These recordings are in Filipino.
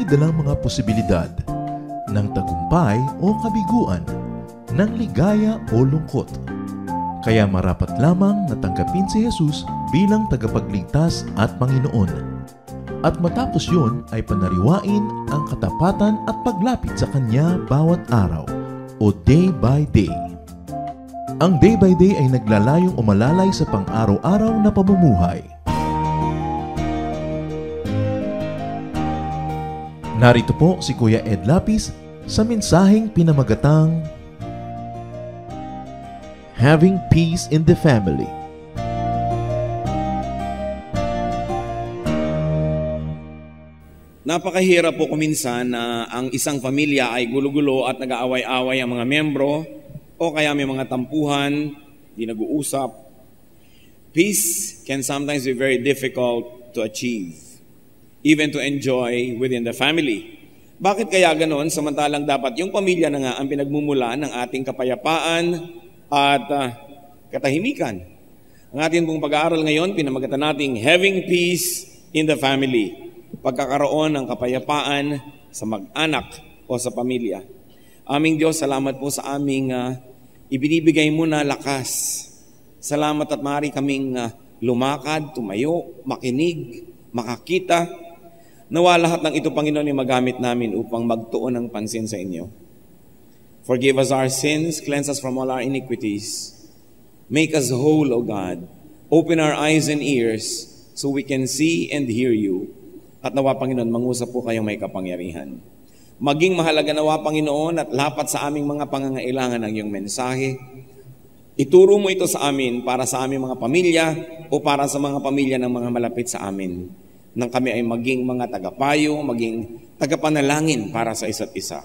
dalang mga posibilidad ng tagumpay o kabiguan, ng ligaya o lungkot. Kaya marapat lamang na tanggapin si Jesus bilang tagapagligtas at Panginoon. At matapos yun ay panariwain ang katapatan at paglapit sa Kanya bawat araw o day by day. Ang day by day ay naglalayong umalalay sa pang-araw-araw na pamumuhay. Narito po si Kuya Ed Lapis sa mensaheng pinamagatang Having Peace in the Family. Napakahirap po kuminsan na ang isang pamilya ay gulo-gulo at nag-aaway-away ang mga membro o kaya may mga tampuhan, di nag-uusap. Peace can sometimes be very difficult to achieve, even to enjoy within the family. Bakit kaya ganoon samantalang dapat yung pamilya na nga ang pinagmumulan ng ating kapayapaan at katahimikan? Ang ating pong pag-aaral ngayon, pinamagatan nating Having Peace in the Family. Pagkakaroon ng kapayapaan sa mag-anak o sa pamilya. Aming Diyos, salamat po sa aming ibinibigay mo na lakas. Salamat at maaari kaming lumakad, tumayo, makinig, makakita. Nawa lahat ng ito, Panginoon, ay magamit namin upang magtuon ng pansin sa inyo. Forgive us our sins, cleanse us from all our iniquities. Make us whole, O God. Open our eyes and ears so we can see and hear you. At nawa, Panginoon, mangusap po kayong may kapangyarihan. Maging mahalaga nawa, Panginoon, at lapat sa aming mga pangangailangan ng iyong mensahe. Ituro mo ito sa amin para sa aming mga pamilya o para sa mga pamilya ng mga malapit sa amin. Nang kami ay maging mga tagapayo, maging tagapanalangin para sa isa't isa.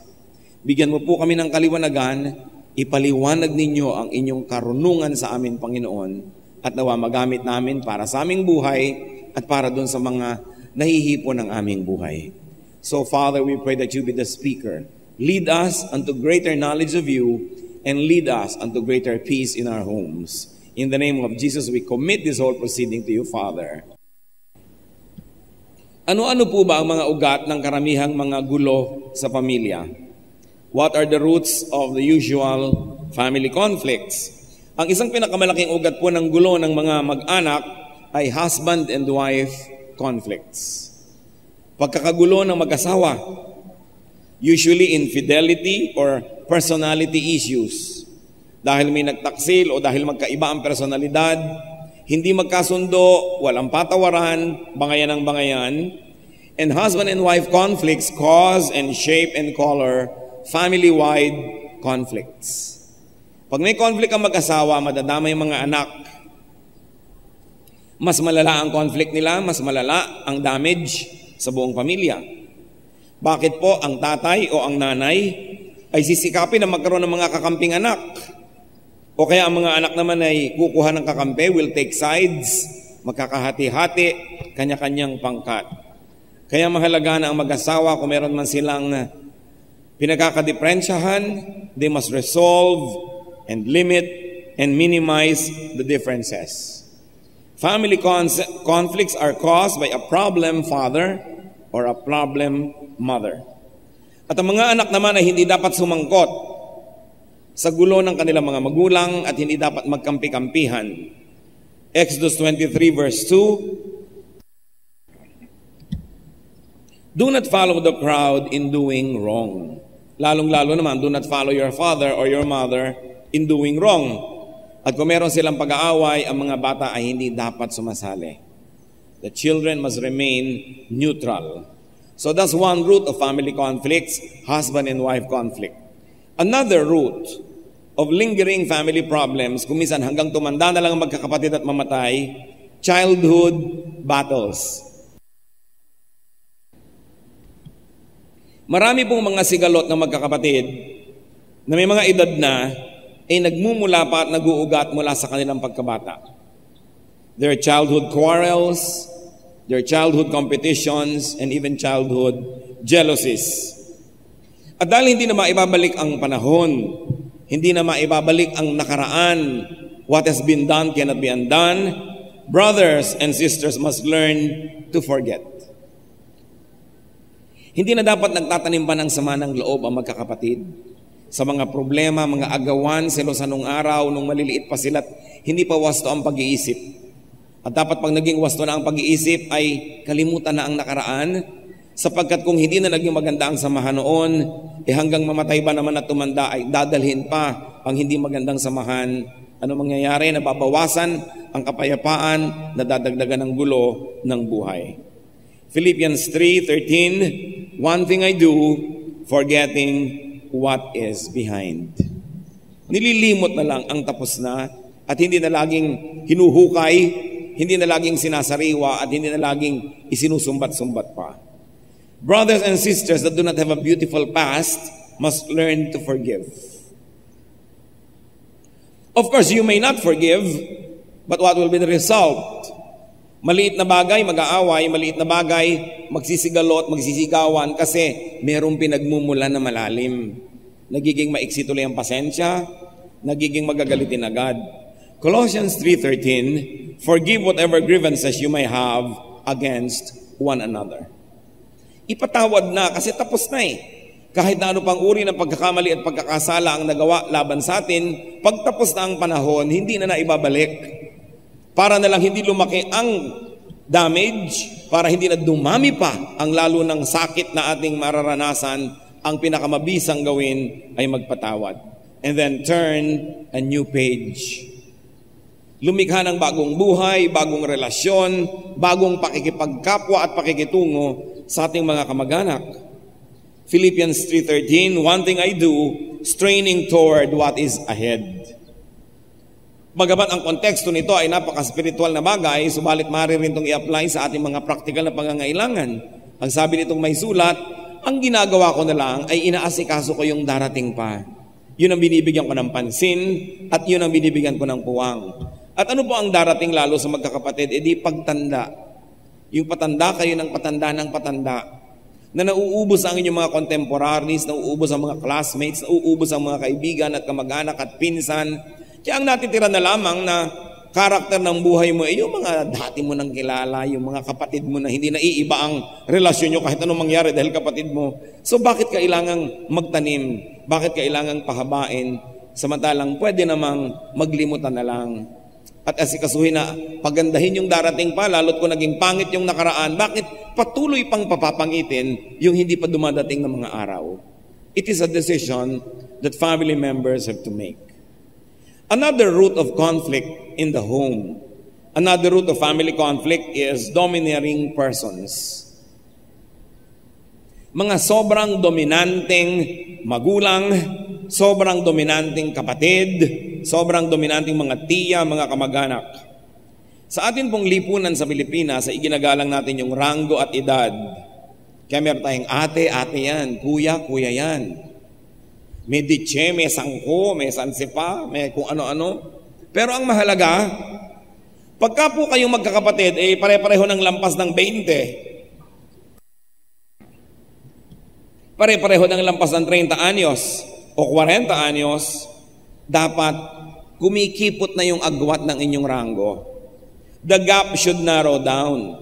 Bigyan mo po kami ng kaliwanagan, ipaliwanag ninyo ang inyong karunungan sa amin, Panginoon, at nawa magamit namin para sa aming buhay at para doon sa mga nahihipo ng aming buhay. So, Father, we pray that you be the speaker. Lead us unto greater knowledge of you and lead us unto greater peace in our homes. In the name of Jesus, we commit this whole proceeding to you, Father. Ano-ano po ba ang mga ugat ng karamihang mga gulo sa pamilya? What are the roots of the usual family conflicts? Ang isang pinakamalaking ugat po ng gulo ng mga mag-anak ay husband and wife conflicts. Pagkakagulo ng mag-asawa, usually infidelity or personality issues. Dahil may nagtaksil o dahil magkaiba ang personalidad, hindi magkasundo, walang patawaran, bangayan ang bangayan, and husband and wife conflicts cause and shape and color family-wide conflicts. Pag may conflict ang mag-asawa, madadama yung mga anak. Mas malala ang conflict nila, mas malala ang damage sa buong pamilya. Bakit po ang tatay o ang nanay ay sisikapin na magkaroon ng mga kakamping anak? O kaya ang mga anak naman ay kukuha ng kakampi, will take sides, magkakahati-hati, kanya-kanyang pangkat. Kaya mahalaga na ang mag-asawa, kung meron man silang pinagkakadiferensyahan, they must resolve and limit and minimize the differences. Family conflicts are caused by a problem father or a problem mother. At ang mga anak naman ay hindi dapat sumangkot sa gulo ng kanilang mga magulang at hindi dapat magkampi-kampihan. Exodus 23 verse 2, do not follow the crowd in doing wrong. Lalong-lalo naman, do not follow your father or your mother in doing wrong. At kung meron silang pag-aaway, ang mga bata ay hindi dapat sumasali. The children must remain neutral. So that's one root of family conflicts, husband and wife conflict. Another root of lingering family problems, kung minsan hanggang tumanda na lang ang magkakapatid at mamatay, childhood battles. Marami pong mga sigalot ng magkakapatid na may mga edad na ay nagmumula pa at nag-uugat mula sa kanilang pagkabata. Their childhood quarrels, their childhood competitions, and even childhood jealousies. At dahil hindi na maibabalik ang panahon, hindi na maibabalik ang nakaraan, what has been done cannot be undone, brothers and sisters must learn to forget. Hindi na dapat nagtatanim pa ng sama ng loob ang magkakapatid. Sa mga problema, mga agawan, selos anong araw, nung maliliit pa sila, hindi pa wasto ang pag-iisip. At dapat pag naging wasto na ang pag-iisip ay kalimutan na ang nakaraan, sapagkat kung hindi na naging maganda ang samahan noon, hanggang mamatay ba naman at tumanda ay dadalhin pa ang hindi magandang samahan. Ano mangyayari? Nababawasan ang kapayapaan, nadadagdagan ng gulo ng buhay. Philippians 3:13, one thing I do, forgetting what is behind. Nililimot na lang ang tapos na at hindi na laging hinuhukay, hindi na laging sinasariwa at hindi na laging isinusumbat-sumbat pa. Brothers and sisters that do not have a beautiful past must learn to forgive. Of course, you may not forgive, but what will be the result? Maliit na bagay, mag-aaway, maliit na bagay, magsisigalo at magsisigawan kasi merong pinagmumulan na malalim. Nagiging maiksi tuloy ang pasensya, nagiging magagalitin agad. Colossians 3:13, forgive whatever grievances you may have against one another. Ipatawad na kasi tapos na eh. Kahit na ano pang uri ng pagkakamali at pagkakasala ang nagawa laban sa atin, pagtapos na ang panahon, hindi na naibabalik. Para na lang hindi lumaki ang damage, para hindi na dumami pa ang lalo ng sakit na ating mararanasan, ang pinakamabisang gawin ay magpatawad. And then turn a new page. Lumikha ng bagong buhay, bagong relasyon, bagong pakikipagkapwa at pakikitungo sa ating mga kamag-anak. Philippians 3:13, one thing I do, straining toward what is ahead. Bagamat ang konteksto nito ay napaka-spiritual na bagay, subalit maaari rin itong i-apply sa ating mga praktikal na pangangailangan. Ang sabi nitong may sulat, ang ginagawa ko na lang ay inaasikaso ko yung darating pa. Yun ang binibigyan ko ng pansin at yun ang binibigyan ko ng puwang. At ano po ang darating lalo sa magkakapatid? E di pagtanda. Yung patanda kayo ng patanda na nauubos ang inyong mga contemporaries, nauubos ang mga classmates, nauubos ang mga kaibigan at kamag-anak at pinsan. Kaya ang natitira na lamang na karakter ng buhay mo ay yung mga dati mo nang kilala, yung mga kapatid mo na hindi naiiba ang relasyon nyo kahit anong mangyari dahil kapatid mo. So bakit kailangang magtanim? Bakit kailangang pahabain? Samantalang pwede namang maglimutan na lang. At asikasuhin na pagandahin yung darating pa, lalo't kung naging pangit yung nakaraan, bakit patuloy pang papapangitin yung hindi pa dumadating ng mga araw? It is a decision that family members have to make. Another root of conflict in the home, another root of family conflict is domineering persons. Mga sobrang dominanteng magulang, sobrang dominanteng kapatid, sobrang dominanteng mga tiya, mga kamag-anak. Sa atin pong lipunan sa Pilipinas, ay iginagalang natin yung ranggo at edad. Kaya meron tayong ate yan, kuya yan. May ditche, may sangko, may sansipa, may kung ano-ano. Pero ang mahalaga, pagka po kayong magkakapatid, pare-pareho ng lampas ng 20. Pare-pareho ng lampas ng 30 anyos o 40 anyos, dapat kumikipot na yung agwat ng inyong ranggo. The gap should narrow down.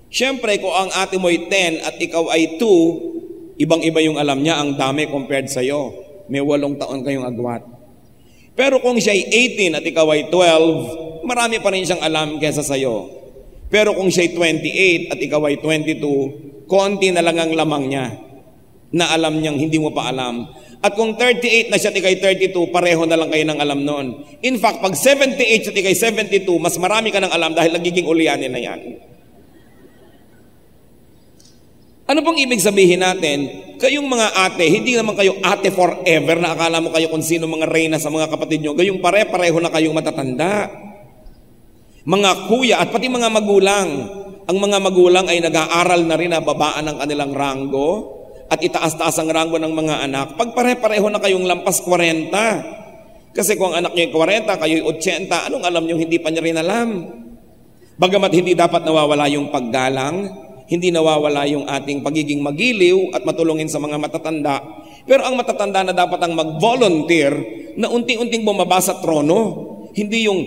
Siyempre, kung ang ate mo ay 10 at ikaw ay 2, ibang-iba yung alam niya, ang dami compared sa'yo. May 8 taon kayong agwat. Pero kung siya ay 18 at ikaw ay 12, marami pa rin siyang alam kesa sa'yo. Pero kung siya ay 28 at ikaw ay 22, konti na lang ang lamang niya na alam niyang hindi mo pa alam. At kung 38 na siya at ikaw ay 32, pareho na lang kayo ng alam noon. In fact, pag 78 at ikaw ay 72, mas marami ka ng alam dahil nagiging ulyanin na yan. Ano pong ibig sabihin natin? Kayong mga ate, hindi naman kayo ate forever na akala mo kayo kung sino mga reyna sa mga kapatid nyo. Gayong pare-pareho na kayong matatanda. Mga kuya at pati mga magulang. Ang mga magulang ay nag-aaral na rin na babaan ang kanilang ranggo at itaas-taas ang ranggo ng mga anak. Pag pare-pareho na kayong lampas 40. Kasi kung ang anak nyo ay 40, kayo ay 80, anong alam nyo hindi pa niya rin alam? Bagamat hindi dapat nawawala yung paggalang, hindi nawawala yung ating pagiging magiliw at matulungin sa mga matatanda. Pero ang matatanda na dapat ang mag-volunteer na unting-unting bumaba sa trono. Hindi yung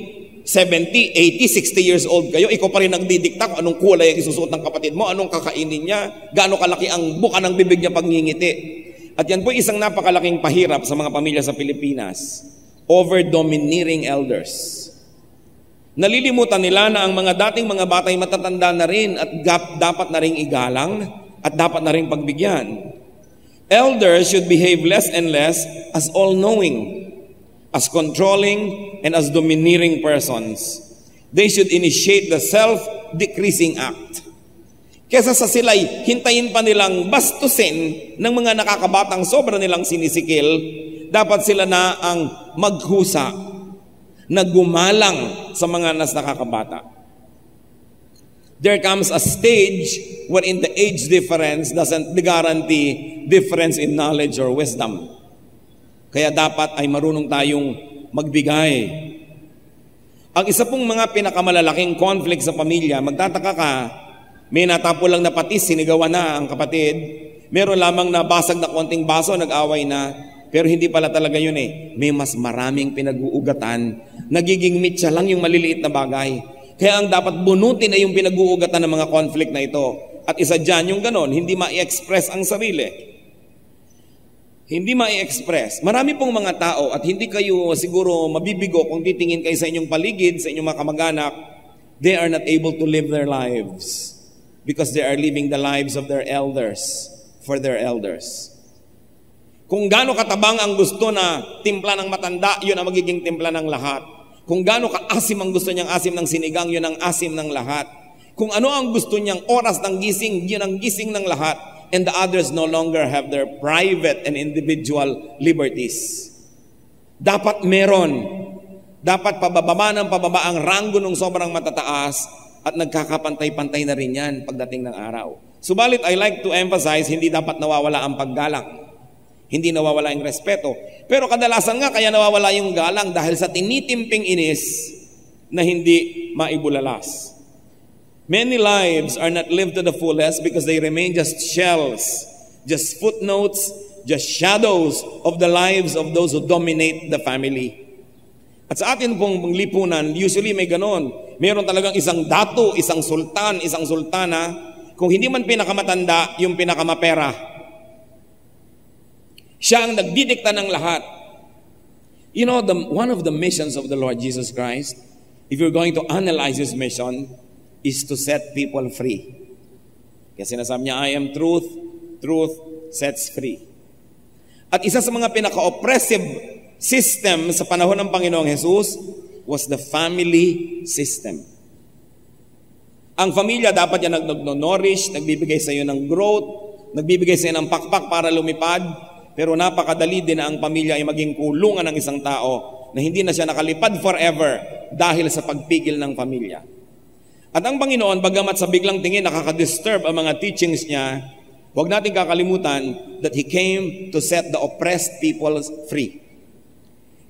70, 80, 60 years old kayo, ikaw pa rin nagdidikta kung anong kulay ang isusuot ng kapatid mo, anong kakainin niya, gaano kalaki ang buka ng bibig niya pag ngingiti. At yan po isang napakalaking pahirap sa mga pamilya sa Pilipinas. Over-domineering elders. Nalilimutan nila na ang mga dating mga batay matatanda na rin at dapat na ring igalang at dapat na ring pagbigyan. Elders should behave less and less as all-knowing, as controlling, and as domineering persons. They should initiate the self-decreasing act. Kesa sa sila'y hintayin pa nilang bastusin ng mga nakakabatang sobra nilang sinisikil, dapat sila na ang maghusa, na gumalang sa mga nakakabata. There comes a stage wherein the age difference doesn't guarantee difference in knowledge or wisdom. Kaya dapat ay marunong tayong magbigay. Ang isa pong mga pinakamalalaking conflict sa pamilya, magtataka ka, may natapo lang na patis, sinigawan na ang kapatid, meron lamang na basag na konting baso, nag-away na, pero hindi pala talaga yun eh. May mas maraming pinag-uugatan, nagiging mitsa lang yung maliliit na bagay. Kaya ang dapat bunutin ay yung pinag-uugatan ng mga conflict na ito. At isa dyan yung ganon, hindi ma-i-express ang sarili. Hindi ma-i-express. Marami pong mga tao at hindi kayo siguro mabibigo kung titingin kayo sa inyong paligid, sa inyong mga kamag-anak, they are not able to live their lives because they are living the lives of their elders for their elders. Kung gaano katabang ang gusto na timpla ng matanda, yun ang magiging timpla ng lahat. Kung gaano kaasim ang gusto niyang asim ng sinigang, yun ang asim ng lahat. Kung ano ang gusto niyang oras ng gising, yun ang gising ng lahat. And the others no longer have their private and individual liberties. Dapat meron. Dapat pababa ng pababa ang ranggo ng sobrang matataas at nagkakapantay-pantay na rin yan pagdating ng araw. Subalit, I like to emphasize, hindi dapat nawawala ang paggalang. Hindi nawawala yung respeto. Pero kadalasan nga kaya nawawala yung galang dahil sa tinitimping inis na hindi maibulalas. Many lives are not lived to the fullest because they remain just shells, just footnotes, just shadows of the lives of those who dominate the family. At sa atin pong lipunan, usually may ganon. Meron talagang isang dato, isang sultan, isang sultana. Kung hindi man pinakamatanda, yung pinakamapera. Siya ang nagdidikta ng lahat. You know, one of the missions of the Lord Jesus Christ, if you're going to analyze His mission, is to set people free. Kasi sinasabi niya, I am truth, truth sets free. At isa sa mga pinaka-oppressive system sa panahon ng Panginoong Jesus was the family system. Ang pamilya dapat yan nag-nourish, nagbibigay sa iyo ng growth, nagbibigay sa iyo ng pakpak para lumipad, pero napakadali din na ang pamilya ay maging kulungan ng isang tao na hindi na siya nakalipad forever dahil sa pagpigil ng pamilya. At ang Panginoon, bagamat sa biglang tingin nakaka-disturb ang mga teachings niya, huwag natin kakalimutan that He came to set the oppressed people free.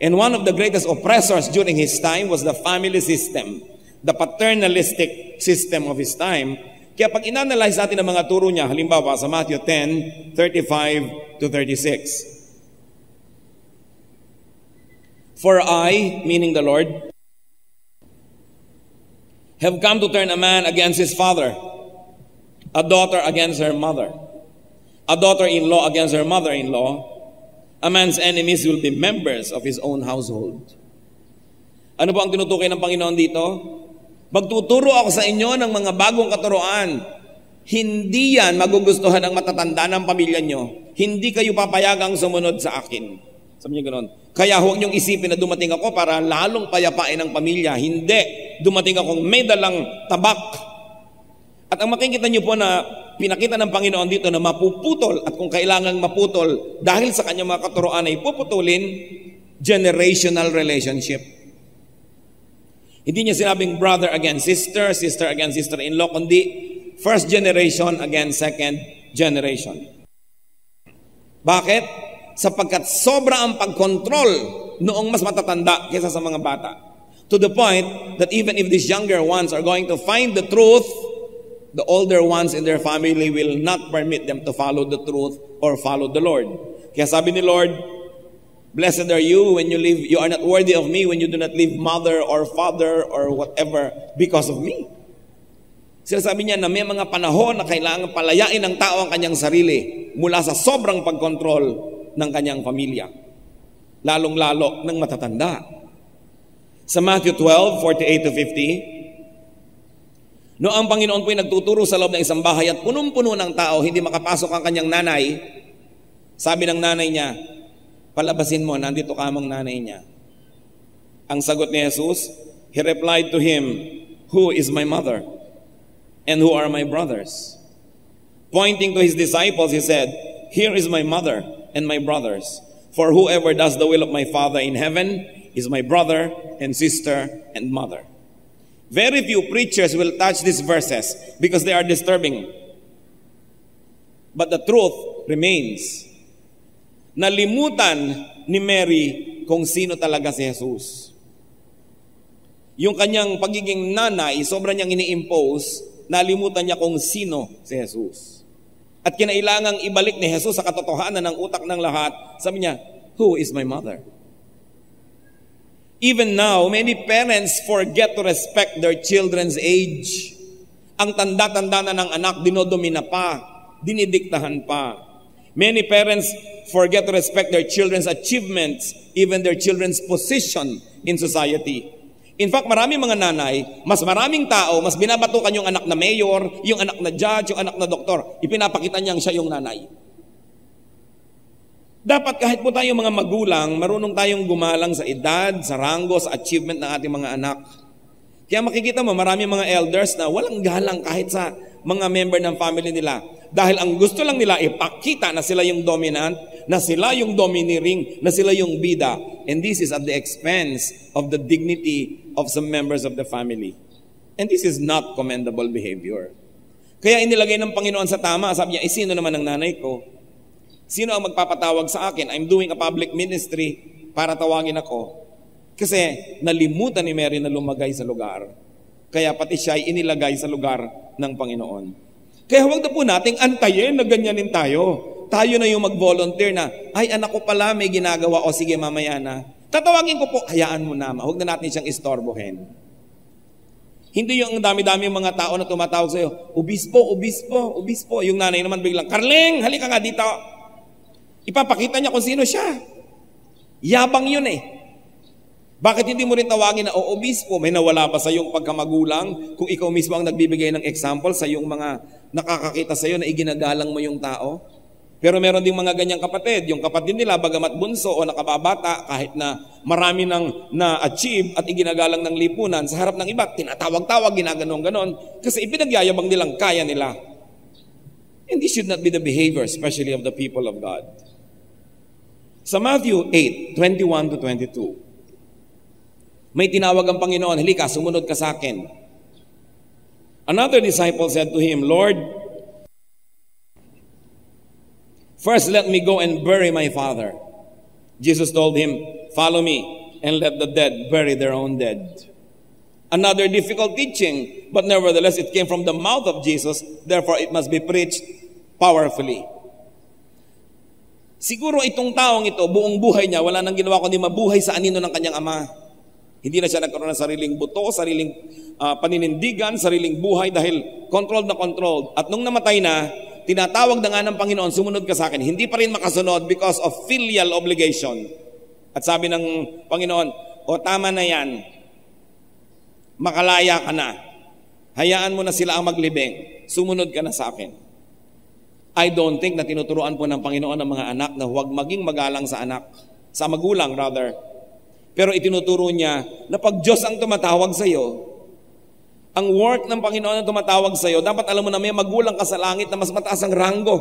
And one of the greatest oppressors during His time was the family system, the paternalistic system of His time. Kaya pag inanalyze natin ang mga turo niya, halimbawa sa Matthew 10:35 to 36. For I, meaning the Lord, have come to turn a man against his father, a daughter against her mother, a daughter-in-law against her mother-in-law. A man's enemies will be members of his own household. Ano po ang tinutukoy ng Panginoon dito? Magtuturo ako sa inyo ng mga bagong katuruan. Hindi yan magugustuhan ng matatanda ng pamilya nyo. Hindi kayo papayagang sumunod sa akin. Sabi niya ganoon. Kaya huwag niyong isipin na dumating ako para lalong payapain ang pamilya. Hindi. Dumating akong may dalang tabak. At ang makikita niyo po na pinakita ng Panginoon dito na mapuputol at kung kailangang maputol dahil sa kanyang mga katuroan ay puputulin, generational relationship. Hindi niya sinabing brother against sister, sister against sister-in-law, kundi first generation against second generation. Bakit? Sapagkat sobra ang pagkontrol noong mas matatanda kaysa sa mga bata. To the point that even if these younger ones are going to find the truth, the older ones in their family will not permit them to follow the truth or follow the Lord. Kaya sabi ni Lord, Blessed are you when you leave. You are not worthy of me when you do not leave mother or father or whatever because of me. Sinasabi niya na may mga panahon na kailangan palayain ng tao ang kanyang sarili mula sa sobrang pagkontrol ng kanyang pamilya. Lalong-lalo ng matatanda. Sa Matthew 12:48-50, no ang Panginoon po'y nagtuturo sa loob ng isang bahay at punong-puno ng tao, hindi makapasok ang kanyang nanay. Sabi ng nanay niya, palabasin mo, nandito ka mong nanay niya. Ang sagot ni Jesus, He replied to him, who is my mother? And who are my brothers? Pointing to His disciples, He said, here is my mother and my brothers. For whoever does the will of my Father in heaven is my brother and sister and mother. Very few preachers will touch these verses because they are disturbing. But the truth remains. Nalimutan ni Mary kung sino talaga si Jesus. Yung kanyang pagiging nanay, sobrang niyang ini-impose, nalimutan niya kung sino si Jesus. At kinailangang ibalik ni Jesus sa katotohanan ng utak ng lahat. Sabi niya, who is my mother? Even now, many parents forget to respect their children's age. Ang tanda-tanda na ng anak, dinodomina pa, dinidiktahan pa. Many parents forget to respect their children's achievements, even their children's position in society. In fact, maraming mga nanay, mas maraming tao, mas binabatukan yung anak na mayor, yung anak na judge, yung anak na doktor. Ipinapakita niyang siya yung nanay. Dapat kahit po tayo mga magulang, marunong tayong gumalang sa edad, sa ranggo, sa achievement ng ating mga anak. Kaya makikita mo, maraming mga elders na walang galang kahit sa mga member ng family nila. Dahil ang gusto lang nila ipakita na sila yung dominant, na sila yung domineering, na sila yung bida. And this is at the expense of the dignity of some members of the family. And this is not commendable behavior. Kaya inilagay ng Panginoon sa tama, sabi niya, sino naman ang nanay ko? Sino ang magpapatawag sa akin? I'm doing a public ministry para tawagin ako. Kasi nalimutan ni Mary na lumagay sa lugar. Kaya pati siya ay inilagay sa lugar ng Panginoon. Kaya huwag na po nating antayin na ganyanin tayo. Tayo na yung mag-volunteer na, ay anak ko pala may ginagawa, o sige mamaya na. Tatawagin ko po, hayaan mo na, huwag na natin siyang istorbohin. Hindi yung dami-dami mga tao na tumatawag sa'yo, obispo, obispo, obispo. Yung nanay naman biglang, Carling, halika nga dito. Ipapakita niya kung sino siya. Yabang yun eh. Bakit hindi mo rin tawagin na, obispo, may nawala ba sa iyong pagkamagulang kung ikaw mismo ang nagbibigay ng example sa iyong mga nakakakita sa iyo na iginagalang mo yung tao? Pero meron ding mga ganyang kapatid. Yung kapatid nila, bagamat bunso o nakababata, kahit na marami nang na-achieve at iginagalang ng lipunan, sa harap ng iba, tinatawag-tawag, ginaganon-ganon, kasi ipinagyayabang nilang kaya nila. And this should not be the behavior, especially of the people of God. Sa Matthew 8:21-22, may tinawag ang Panginoon, halika, sumunod ka sa akin. Another disciple said to him, Lord, first let me go and bury my father. Jesus told him, follow me and let the dead bury their own dead. Another difficult teaching, but nevertheless it came from the mouth of Jesus, therefore it must be preached powerfully. Siguro itong taong ito, buong buhay niya, wala nang ginawa kundi mabuhay sa anino ng kanyang ama. Hindi na siya nagkaroon ng sariling buto, sariling paninindigan, sariling buhay dahil controlled na controlled. At nung namatay na, tinatawag na nga ng Panginoon, sumunod ka sa akin. Hindi pa rin makasunod because of filial obligation. At sabi ng Panginoon, tama na yan. Makalaya ka na. Hayaan mo na sila ang maglibing. Sumunod ka na sa akin. I don't think na tinuturuan po ng Panginoon ang mga anak na huwag maging magalang sa anak. Sa magulang rather. Pero itinuturo niya na pag Diyos ang tumatawag sa iyo, ang work ng Panginoon na tumatawag sa iyo, dapat alam mo na may magulang ka sa langit na mas mataas ang ranggo.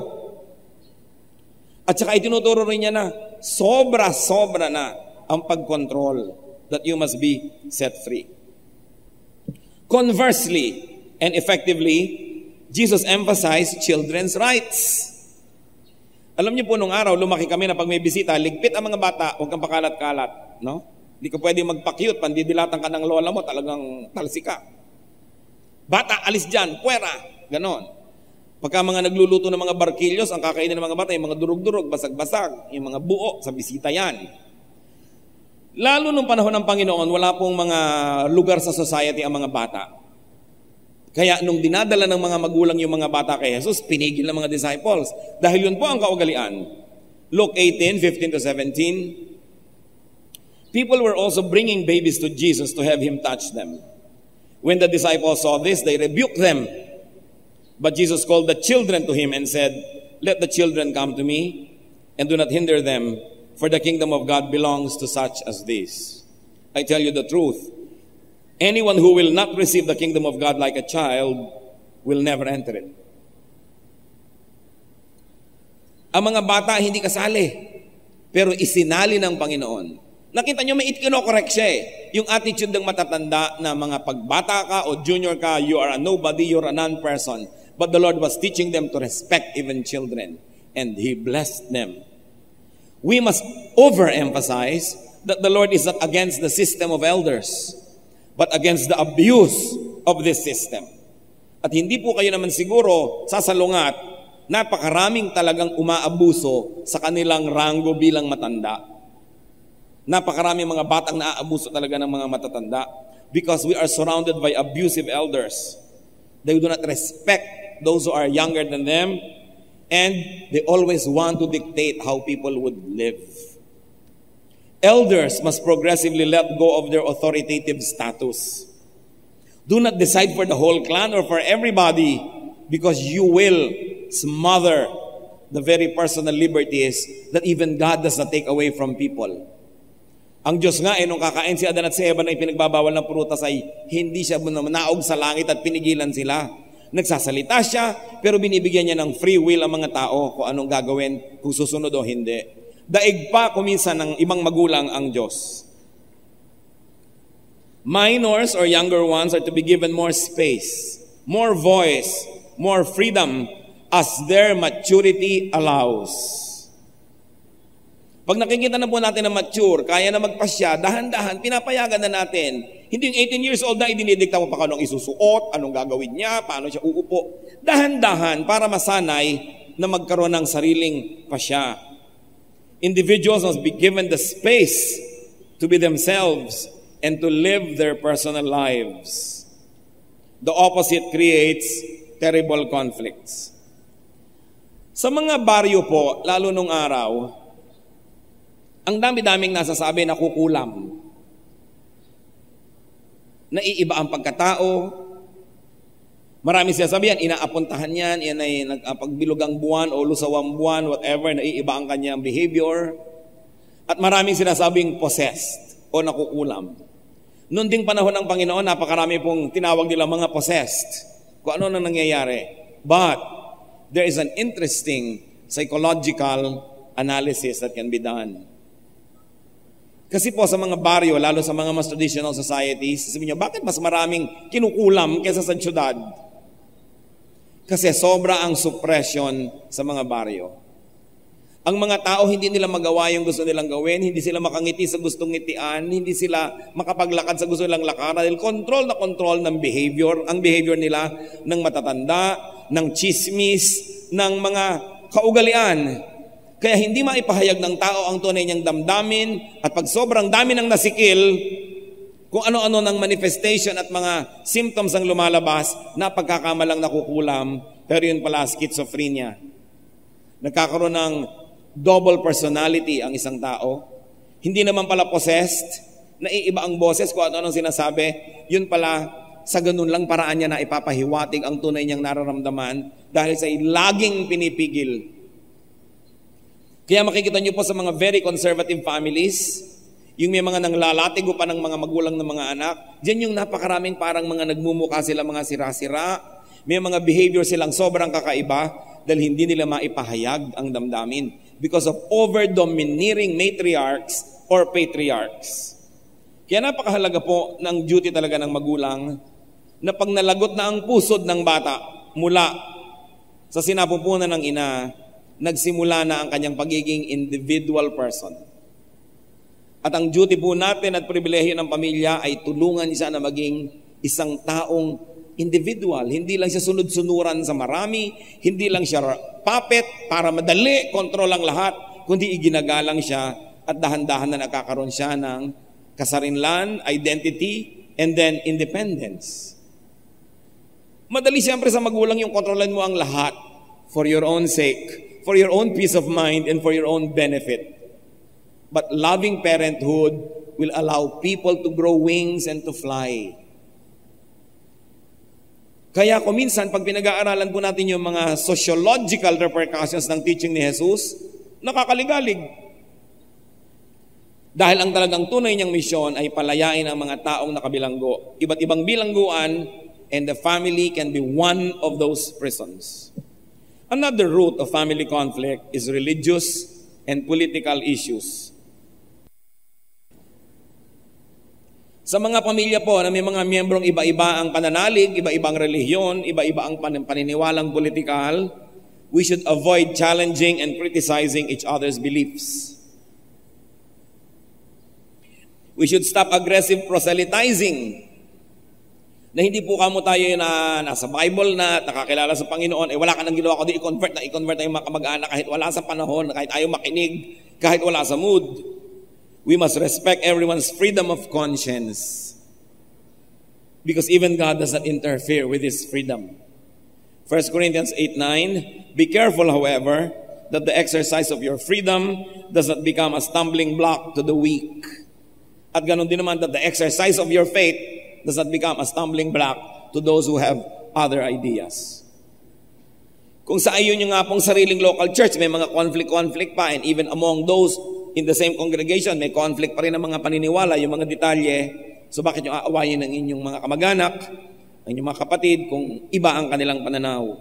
At saka itinuturo rin niya na sobra-sobra na ang pagkontrol, that you must be set free. Conversely and effectively, Jesus emphasized children's rights. Alam niyo po, nung araw, lumaki kami na pag may bisita, ligpit ang mga bata, huwag kang pakalat-kalat. No? Hindi ka pwede magpa-cute, pandidilatan ka ng lola mo, talagang talsika. Bata, alis dyan, puwera, ganon. Pagka mga nagluluto ng mga barkilyos, ang kakainin ng mga bata, yung mga durug-durug, basag-basag, yung mga buo, sa bisita yan. Lalo nung panahon ng Panginoon, wala pong mga lugar sa society ang mga bata. Kaya nung dinadala ng mga magulang yung mga bata kay Jesus, pinigil ng mga disciples. Dahil yun po ang kaugalian. Luke 18:15 to 17. People were also bringing babies to Jesus to have him touch them. When the disciples saw this, they rebuked them. But Jesus called the children to him and said, "Let the children come to me, and do not hinder them, for the kingdom of God belongs to such as these. I tell you the truth, anyone who will not receive the kingdom of God like a child will never enter it." Ang mga bata hindi kasali, pero isinali ng Panginoon. Nakita nyo, may kinokorek siya eh. Yung attitude ng matatanda na mga pagbata ka o junior ka, you are a nobody, you're a non-person. But the Lord was teaching them to respect even children. And He blessed them. We must overemphasize that the Lord is not against the system of elders, but against the abuse of this system. At hindi po kayo naman siguro sasalungat, napakaraming talagang umaabuso sa kanilang ranggo bilang matanda. Napakaraming mga batang naaabuso talaga ng mga matatanda because we are surrounded by abusive elders. They do not respect those who are younger than them, and they always want to dictate how people would live. Elders must progressively let go of their authoritative status. Do not decide for the whole clan or for everybody, because you will smother the very personal liberties that even God does not take away from people. Ang Diyos nga, nung kakain si Adan at si Eva na ipinagbabawal ng prutas ay hindi siya naog sa langit at pinigilan sila. Nagsasalita siya, pero binibigyan niya ng free will ang mga tao kung anong gagawin, kung susunod o hindi. Daig pa kuminsan ng ibang magulang ang Diyos. Minors or younger ones are to be given more space, more voice, more freedom as their maturity allows. Pag nakikita na po natin na mature, kaya na magpasya, dahan-dahan, pinapayagan na natin. Hindi yung 18 years old na idinidikta mo pa anong isusuot, anong gagawin niya, paano siya uupo. Dahan-dahan para masanay na magkaroon ng sariling pasya. Individuals must be given the space to be themselves and to live their personal lives. The opposite creates terrible conflicts. Sa mga baryo po, lalo nung araw, ang dami-daming nasasabi na kukulam. Naiiba ang pagkatao. Marami sinasabihan, inaapuntahan yan, yan ay nagpagbilugang buwan o lusawang buwan, whatever, naiiba ang kanyang behavior. At maraming sinasabing possessed o nakukulam. Noon ding panahon ng Panginoon, napakarami pong tinawag nila mga possessed. Kung ano na nangyayari. But there is an interesting psychological analysis that can be done. Kasi po sa mga baryo, lalo sa mga mas traditional societies, sabihin nyo, bakit mas maraming kinukulam kaysa sa syudad? Kasi sobra ang suppression sa mga baryo. Ang mga tao, hindi nila magawa yung gusto nilang gawin, hindi sila makangiti sa gustong ngitian, hindi sila makapaglakad sa gusto nilang lakaran, dahil control na control ng behavior, ang behavior nila ng matatanda, ng chismis, ng mga kaugalian. Kaya hindi maipahayag ng tao ang tunay niyang damdamin, at pag sobrang dami ng nasikil, kung ano-ano ng manifestation at mga symptoms ang lumalabas, na pagkakamalang nakukulam, pero yun pala schizophrenia. Nagkakaroon ng double personality ang isang tao. Hindi naman pala possessed, naiiba ang boses kung ano-anong sinasabi, yun pala sa ganun lang paraan niya na ipapahiwatig ang tunay niyang nararamdaman dahil sa laging pinipigil. Kaya makikita niyo po sa mga very conservative families, yung may mga nanglalatigo pa ng mga magulang ng mga anak, diyan yung napakaraming parang mga nagmumukha sila mga sira-sira, may mga behavior silang sobrang kakaiba dahil hindi nila maipahayag ang damdamin because of over-domineering matriarchs or patriarchs. Kaya napakahalaga po ng duty talaga ng magulang na pag nalagot na ang pusod ng bata mula sa sinapupunan ng ina, nagsimula na ang kanyang pagiging individual person. At ang duty po natin at pribilehyo ng pamilya ay tulungan siya na maging isang taong individual. Hindi lang siya sunod-sunuran sa marami, hindi lang siya puppet para madali, kontrol ang lahat, kundi iginagalang siya at dahan-dahan na nakakaroon siya ng kasarinlan, identity, and then independence. Madali siyempre sa magulang yung kontrolan mo ang lahat for your own sake, for your own peace of mind, and for your own benefit. But loving parenthood will allow people to grow wings and to fly. Kaya kung minsan, pag pinag-aaralan po natin yung mga sociological repercussions ng teaching ni Jesus, nakakaligalig. Dahil ang talagang tunay niyang misyon ay palayain ang mga taong nakabilanggo. Iba't ibang bilangguan, and the family can be one of those prisons. Another root of family conflict is religious and political issues. Sa mga pamilya po na may mga miyembrong iba-iba ang pananalig, iba-ibang relihiyon, iba-iba ang paniniwalang politikal, we should avoid challenging and criticizing each other's beliefs. We should stop aggressive proselytizing. Na hindi po kamo tayo na nasa Bible na nakakilala sa Panginoon, wala ka nang ginawa kundi i-convert na yung mga kamag-anak kahit wala sa panahon, kahit ayaw makinig, kahit wala sa mood. We must respect everyone's freedom of conscience. Because even God does not interfere with his freedom. 1 Corinthians 8:9, be careful, however, that the exercise of your freedom does not become a stumbling block to the weak. At ganun din naman that the exercise of your faith does not become a stumbling block to those who have other ideas. Kung sa ayun yung nga pong sariling local church, may mga conflict pa, and even among those in the same congregation, may conflict pa rin ng mga paniniwala, yung mga detalye. So bakit yung aawayin ng inyong mga kamag-anak, ang inyong mga kapatid, kung iba ang kanilang pananaw?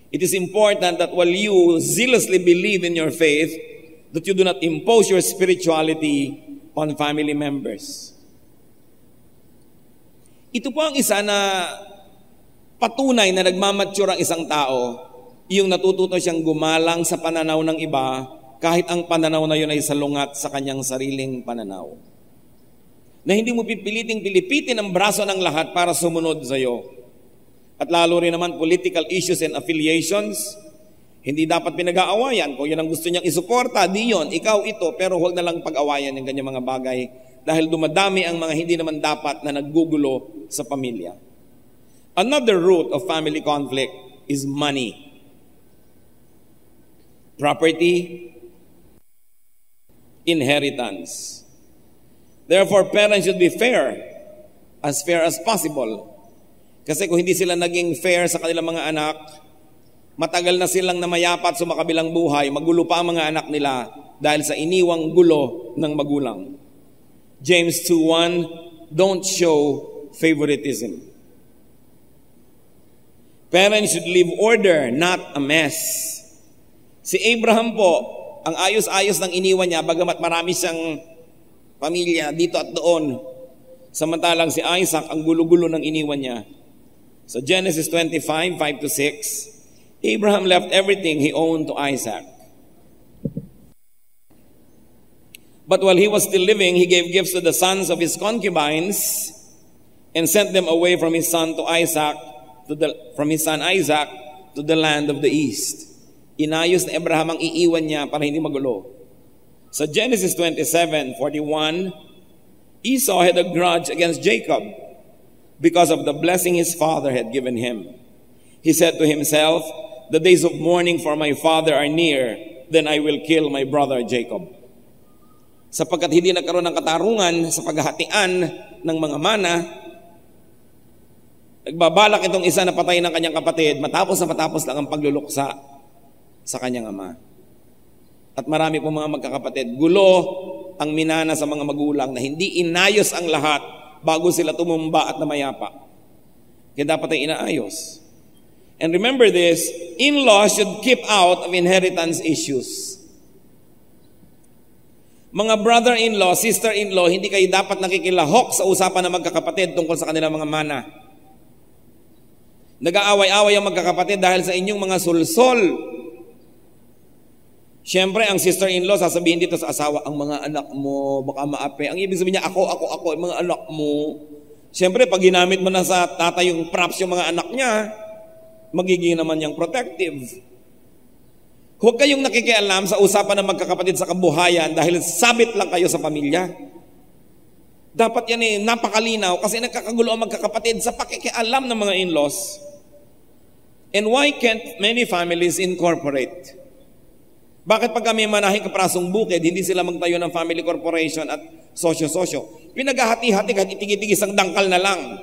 It is important that while you zealously believe in your faith, that you do not impose your spirituality on family members. Ito po ang isa na patunay na nagmamature ang isang tao, yung natututo siyang gumalang sa pananaw ng iba, kahit ang pananaw na yun ay salungat sa kanyang sariling pananaw. Na hindi mo pilipitin ang braso ng lahat para sumunod sa iyo. At lalo rin naman political issues and affiliations, hindi dapat pinag-aawayan. Kung yun ang gusto niyang isuporta, di yun, ikaw ito, pero huwag na lang pag-awayan yung ganyang mga bagay dahil dumadami ang mga hindi naman dapat na naggugulo sa pamilya. Another root of family conflict is money. Property, inheritance. Therefore, parents should be fair as possible. Kasi kung hindi sila naging fair sa kanilang mga anak, matagal na silang namayapat sa makabilang buhay, magulo pa ang mga anak nila dahil sa iniwang gulo ng magulang. James 2:1, don't show favoritism. Parents should leave order, not a mess. Si Abraham po, ang ayos-ayos ng iniwan niya, bagamat marami siyang pamilya dito at doon. Samantalang si Isaac, ang gulo-gulo ng iniwan niya. So Genesis 25:5-6, Abraham left everything he owned to Isaac. But while he was still living, he gave gifts to the sons of his concubines and sent them away from his son Isaac to the land of the east. Inayos na Abraham ang iiwan niya para hindi magulo. Sa Genesis 27:41, Esau had a grudge against Jacob because of the blessing his father had given him. He said to himself, the days of mourning for my father are near, then I will kill my brother Jacob. Sapagkat hindi nagkaroon ng katarungan sa paghahatian ng mga mana, nagbabalak itong isa na patayin ng kanyang kapatid matapos lang ang pagluluksa sa kanyang ama. At marami pong mga magkakapatid, gulo ang minana sa mga magulang na hindi inayos ang lahat bago sila tumumba at namayapa. Kaya dapat ay inaayos. And remember this, in-laws should keep out of inheritance issues. Mga brother-in-law, sister-in-law, hindi kayo dapat nakikilahok sa usapan ng magkakapatid tungkol sa kanilang mga mana. Nag-aaway-away ang magkakapatid dahil sa inyong mga sulsol. Siyempre, ang sister-in-law, sasabihin dito sa asawa, ang mga anak mo, baka maape. Ang ibig sabihin niya, ako, mga anak mo. Siyempre, pag ginamit mo na sa tatay yung props yung mga anak niya, magiging naman niyang protective. Huwag kayong nakikialam sa usapan ng magkakapatid sa kabuhayan dahil sabit lang kayo sa pamilya. Dapat yan napakalinaw kasi nagkakagulo ang magkakapatid sa pakikialam ng mga in-laws. And why can't many families incorporate? Bakit pag kami manahing kaprasong bukid, hindi sila magtayo ng family corporation at sosyo-sosyo? Pinaghahati-hati kahit itigit-tigis ang dangkal na lang.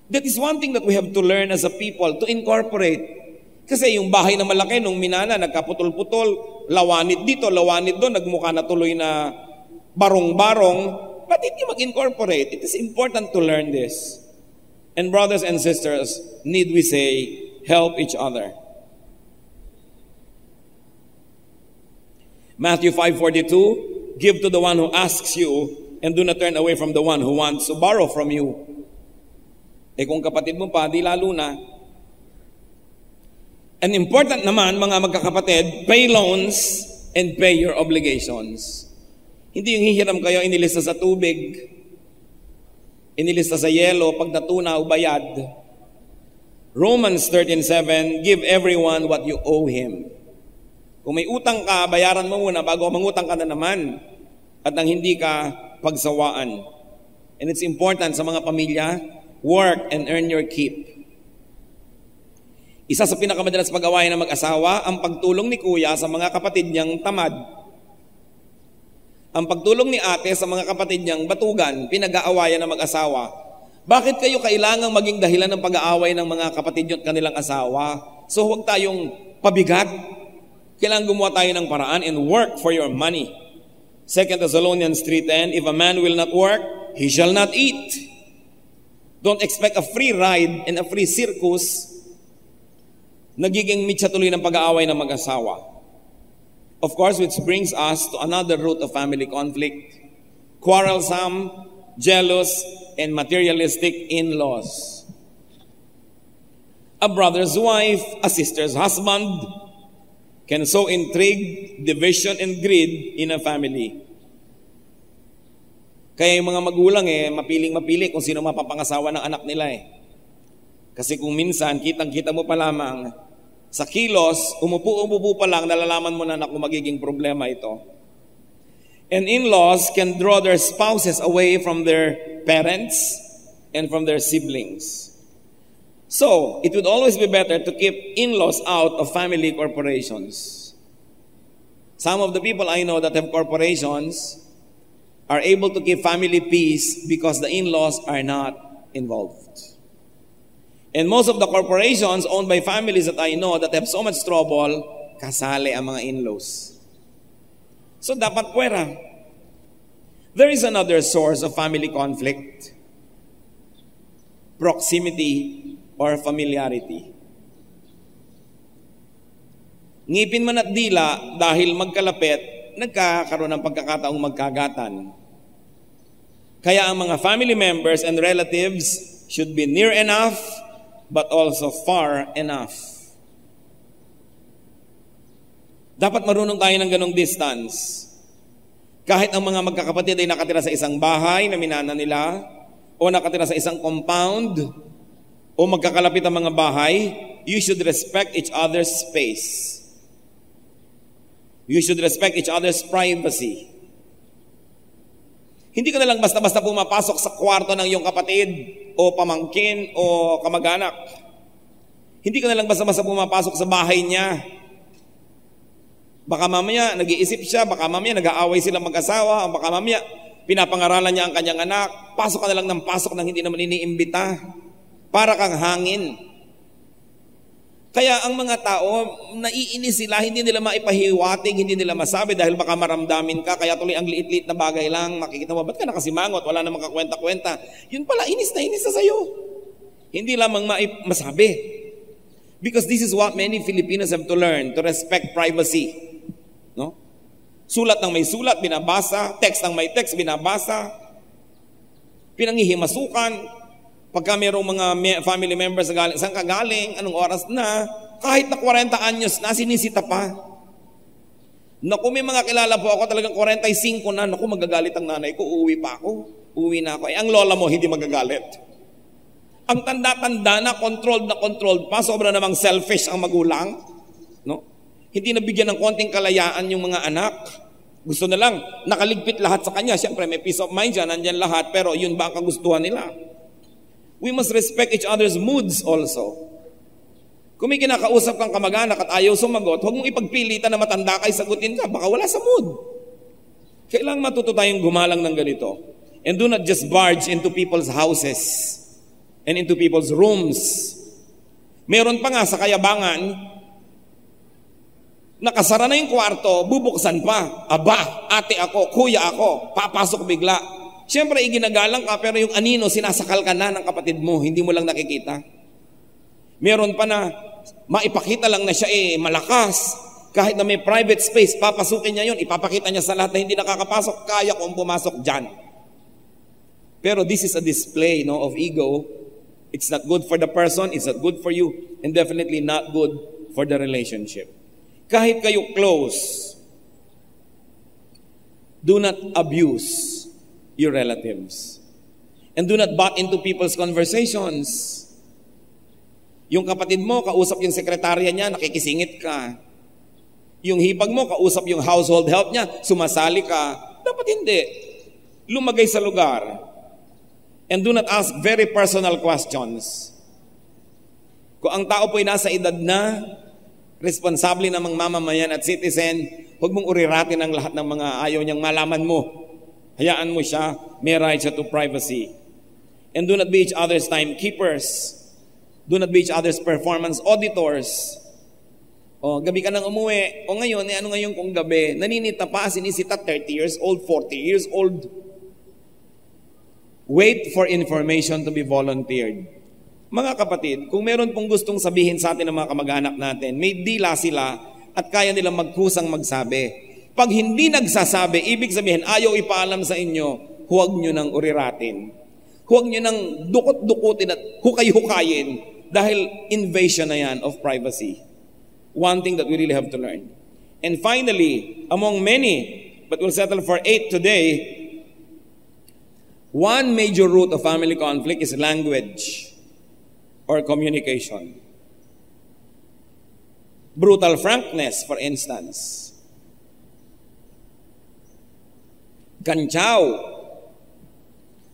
That is one thing that we have to learn as a people, to incorporate. Kasi yung bahay na malaki nung minana, nagkaputol-putol, lawanid dito, lawanid doon, nagmukha na tuloy na barong-barong. But hindi mag-incorporate. It is important to learn this. And brothers and sisters, need we say, help each other. Matthew 5:42, give to the one who asks you, and do not turn away from the one who wants to borrow from you. Kung kapatid mo pa, di lalo na. And important naman, mga magkakapatid, pay loans and pay your obligations. Hindi yung hihiram kayo, inilista sa tubig, inilista sa yelo, pag natunaw, bayad. Romans 13:7, give everyone what you owe him. Kung may utang ka, bayaran mo muna bago mangutang ka na naman at nang hindi ka pagsawaan. And it's important sa mga pamilya, work and earn your keep. Isa sa pinakamadalas pag-awayan ng mag-asawa, ang pagtulong ni kuya sa mga kapatid niyang tamad. Ang pagtulong ni ate sa mga kapatid niyang batugan, pinag-aawayan ng mag-asawa. Bakit kayo kailangang maging dahilan ng pag-aaway ng mga kapatid niyo at kanilang asawa? So huwag tayong pabigat. Kailangan gumawa tayo ng paraan and work for your money. 2 Thessalonians 3:10, if a man will not work, he shall not eat. Don't expect a free ride and a free circus. Nagiging mitsa tuloy ng pag-aaway ng mag-asawa. Of course, which brings us to another root of family conflict. Quarrelsome, jealous, and materialistic in-laws. A brother's wife, a sister's husband, can sow intrigue, division, and greed in a family. Kaya yung mga magulang mapiling-mapili kung sino mapapangasawa ng anak nila Kasi kung minsan, kitang-kita mo pa lamang, sa kilos, umupo-umupo pa lang, nalalaman mo na kung magiging problema ito. And in-laws can draw their spouses away from their parents and from their siblings. So, it would always be better to keep in-laws out of family corporations. Some of the people I know that have corporations are able to keep family peace because the in-laws are not involved. And most of the corporations owned by families that I know that have so much trouble, kasali ang mga in-laws. So dapat puwera. There is another source of family conflict. Proximity or familiarity. Ngipin man at dila dahil magkalapit, nagkakaroon ng pagkakataong magkagatan. Kaya ang mga family members and relatives should be near enough but also far enough. Dapat marunong tayo ng ganong distance. Kahit ang mga magkakapatid ay nakatira sa isang bahay na minana nila, o nakatira sa isang compound, o magkakalapit ang mga bahay, you should respect each other's space. You should respect each other's privacy. Hindi ka na lang basta-basta pumapasok sa kwarto ng iyong kapatid o pamangkin o kamag-anak. Hindi ka na lang basta-basta pumapasok sa bahay niya. Baka mamaya nag-iisip siya, baka mamaya nag-aaway sila mag-asawa, baka mamaya pinapangaralan niya ang kanyang anak. Pasok ka na lang ng pasok nang hindi naman iniimbita. Para kang hangin. Kaya ang mga tao, naiinis sila, hindi nila maipahiwatig, hindi nila masabi dahil baka maramdamin ka, kaya tuloy ang liit-liit na bagay lang, makikita mo, ba't ka nakasimangot, wala namang kakwenta-kwenta. Yun pala, inis na sa'yo. Hindi lamang masabi. Because this is what many Filipinos have to learn, to respect privacy. No? Sulat ng may sulat, binabasa. Text ng may text, binabasa. Pinangihimasukan. Pagka mayroong mga family members na galing, saan ka galing, anong oras na, kahit na 40 anyos na, sinisita pa. Naku, may mga kilala po ako, talagang 45 na, naku, magagalit ang nanay ko, uuwi pa ako, uuwi na ako. Ang lola mo, hindi magagalit. Ang tanda-tanda na, controlled pa, sobra namang selfish ang magulang. No? Hindi nabigyan ng konting kalayaan yung mga anak. Gusto na lang, nakaligpit lahat sa kanya. Siyempre, may peace of mind siya, nandyan lahat, pero yun ba ang kagustuhan nila? We must respect each other's moods also. Kung may kinakausap kang kamag-anak at ayaw sumagot, huwag mong ipagpilitan na matanda kay sagutin ka, baka wala sa mood. Kailangan matuto tayong gumalang ng ganito. And do not just barge into people's houses and into people's rooms. Meron pa nga sa Kayabangan, nakasara na yung kwarto, bubuksan pa. Aba, ate ako, kuya ako, papasok bigla. Siyempre, iginagalang ka, pero yung anino, sinasakal ka na ng kapatid mo, hindi mo lang nakikita. Meron pa na, maipakita lang na siya malakas. Kahit na may private space, papasukin niya yun, ipapakita niya sa lahat na hindi nakakapasok, kaya kong pumasok dyan. Pero this is a display of ego. It's not good for the person, it's not good for you, and definitely not good for the relationship. Kahit kayo close, do not abuse your relatives. And do not butt into people's conversations. Yung kapatid mo, kausap yung sekretarya niya, nakikisingit ka. Yung hipag mo, kausap yung household help niya, sumasali ka. Dapat hindi. Lumagay sa lugar. And do not ask very personal questions. Kung ang tao po'y nasa edad na, responsable na mga mamamayan at citizen, huwag mong uriratin ang lahat ng mga ayaw niyang malaman mo. Hayaan mo siya, may right siya to privacy. And do not be each other's timekeepers. Do not be each other's performance auditors. O, gabi ka nang umuwi. O ngayon, ano ngayon kung gabi? Naninita pa, sinisita 30 years old, 40 years old. Wait for information to be volunteered. Mga kapatid, kung meron pong gustong sabihin sa atin ng mga kamag-anak natin, may dila sila at kaya nilang magkusang magsabi. Pag hindi nagsasabi, ibig sabihin, ayaw ipaalam sa inyo, huwag nyo nang uriratin. Huwag nyo nang dukot-dukutin at hukay-hukayin dahil invasion na yan of privacy. One thing that we really have to learn. And finally, among many, but we'll settle for 8 today, one major root of family conflict is language or communication. Brutal frankness, for instance. Kantsaw,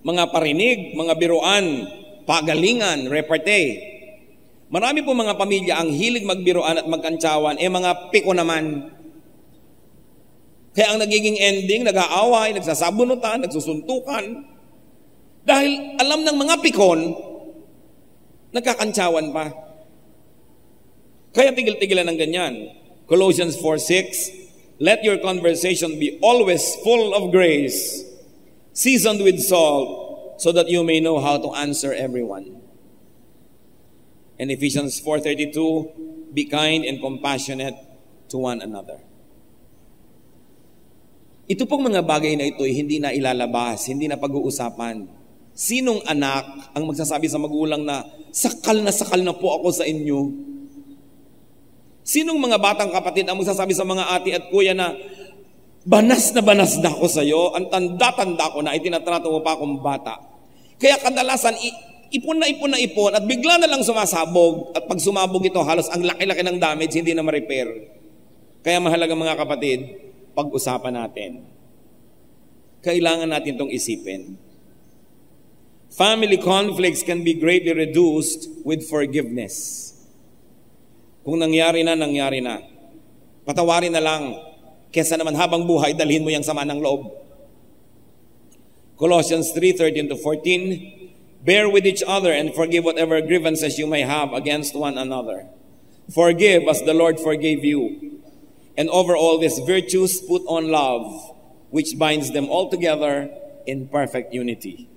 mga parinig, mga biruan, pagalingan, repartee. Marami po mga pamilya ang hilig magbiruan at magkantsawan, mga piko naman. Kaya ang nagiging ending, nag-aaway, nagsasabunutan, nagsusuntukan. Dahil alam ng mga pikon, nagkakantsawan pa. Kaya tigil-tigilan ng ganyan. Colossians 4:6, let your conversation be always full of grace, seasoned with salt, so that you may know how to answer everyone. And Ephesians 4:32, be kind and compassionate to one another. Ito pong mga bagay na ito ay hindi na ilalabas, hindi na pag-uusapan. Sinong anak ang magsasabi sa magulang na sakal na po ako sa inyo? Sinong mga batang kapatid ang magsasabi sa mga ate at kuya na banas na ako sa iyo, ang tanda-tanda ko na itinatrato mo pa akong bata? Kaya kadalasan, ipon at bigla na lang sumasabog, at pag sumabog ito, halos ang laki-laki ng damage, hindi na ma-repair. Kaya mahalaga mga kapatid, pag-usapan natin. Kailangan natin itong isipin. Family conflicts can be greatly reduced with forgiveness. Kung nangyari na. Patawarin na lang, kesa naman habang buhay, dalhin mo yung sama ng loob. Colossians 3:13-14, bear with each other and forgive whatever grievances you may have against one another. Forgive as the Lord forgave you. And over all these virtues, put on love, which binds them all together in perfect unity.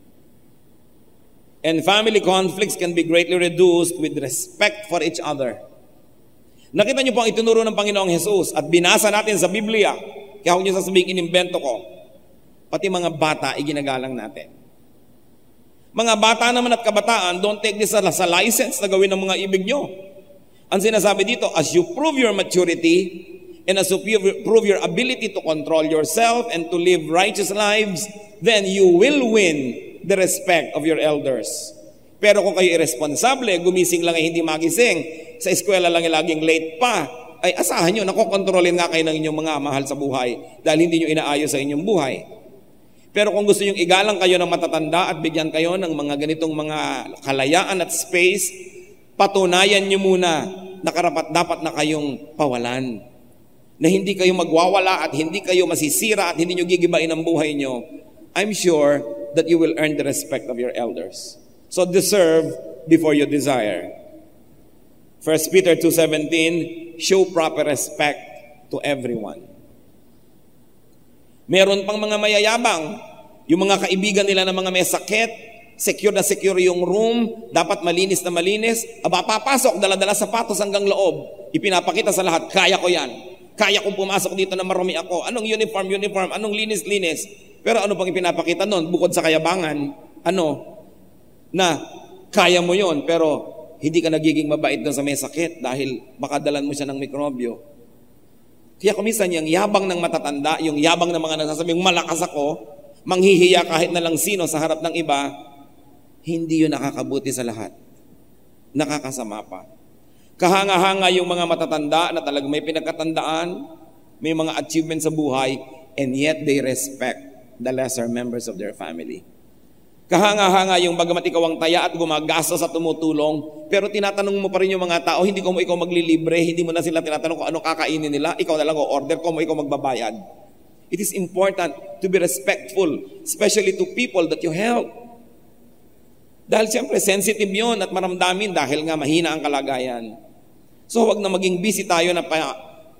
And family conflicts can be greatly reduced with respect for each other. Nakita niyo po ang itinuro ng Panginoong Jesus at binasa natin sa Biblia. Kaya huwag niyo sasabihin, inimbento ko. Pati mga bata, iginagalang natin. Mga bata naman at kabataan, don't take this as a license na gawin ng mga ibig nyo. Ang sinasabi dito, as you prove your maturity and as you prove your ability to control yourself and to live righteous lives, then you will win the respect of your elders. Pero kung kayo irresponsable, gumising lang ay hindi magising, sa eskwela lang ay laging late pa, ay asahan nyo, nakokontrolin nga kayo ng inyong mga mahal sa buhay dahil hindi nyo inaayos sa inyong buhay. Pero kung gusto nyo igalang kayo ng matatanda at bigyan kayo ng mga ganitong mga kalayaan at space, patunayan nyo muna na dapat na kayong pawalan. Na hindi kayo magwawala at hindi kayo masisira at hindi nyo gigibain ang buhay nyo. I'm sure that you will earn the respect of your elders. So deserve before you desire. 1 Peter 2:17, show proper respect to everyone. Meron pang mga mayayabang, yung mga kaibigan nila na mga may sakit, secure na secure yung room, dapat malinis na malinis, papasok, dala-dala sapatos hanggang loob, ipinapakita sa lahat, kaya ko yan, kaya kong pumasok dito na marumi ako, anong uniform, anong linis. Pero ano pang ipinapakita nun, bukod sa kayabangan, na kaya mo yon pero hindi ka nagiging mabait doon sa may sakit dahil baka dalan mo siya ng mikrobyo. Kaya kuminsan yung yabang ng matatanda, yung yabang ng mga nagsasabing malakas ako, manghihiya kahit na lang sino sa harap ng iba, hindi yun nakakabuti sa lahat. Nakakasama pa. Kahanga-hanga yung mga matatanda na talagang may pinagkatandaan, may mga achievements sa buhay, and yet they respect the lesser members of their family. Kahanga-hanga yung bagamat ikaw ang taya at gumagastos at tumutulong, pero tinatanong mo pa rin yung mga tao, hindi ko mo ikaw maglilibre, hindi mo na sila tinatanong kung ano kakainin nila, ikaw na lang o-order ko mo ikaw magbabayad. It is important to be respectful, especially to people that you help. Dahil siyempre sensitive yun at maramdamin dahil nga mahina ang kalagayan. So huwag na maging busy tayo na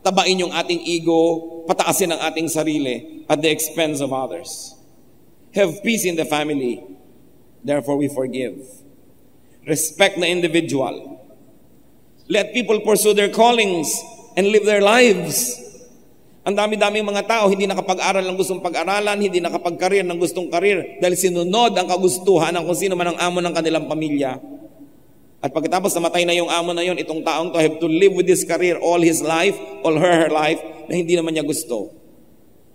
tabain yung ating ego, pataasin ang ating sarili at the expense of others. Have peace in the family. Therefore, we forgive. Respect the individual. Let people pursue their callings and live their lives. Ang dami-daming mga tao hindi nakapag-aral ng gustong pag-aralan, hindi nakapag-career ng gustong career dahil sinunod ang kagustuhan ng kung sino man ang amo ng kanilang pamilya. At pagkatapos namatay na yung amo na yon, itong taong to have to live with this career all his life, all her life, na hindi naman niya gusto.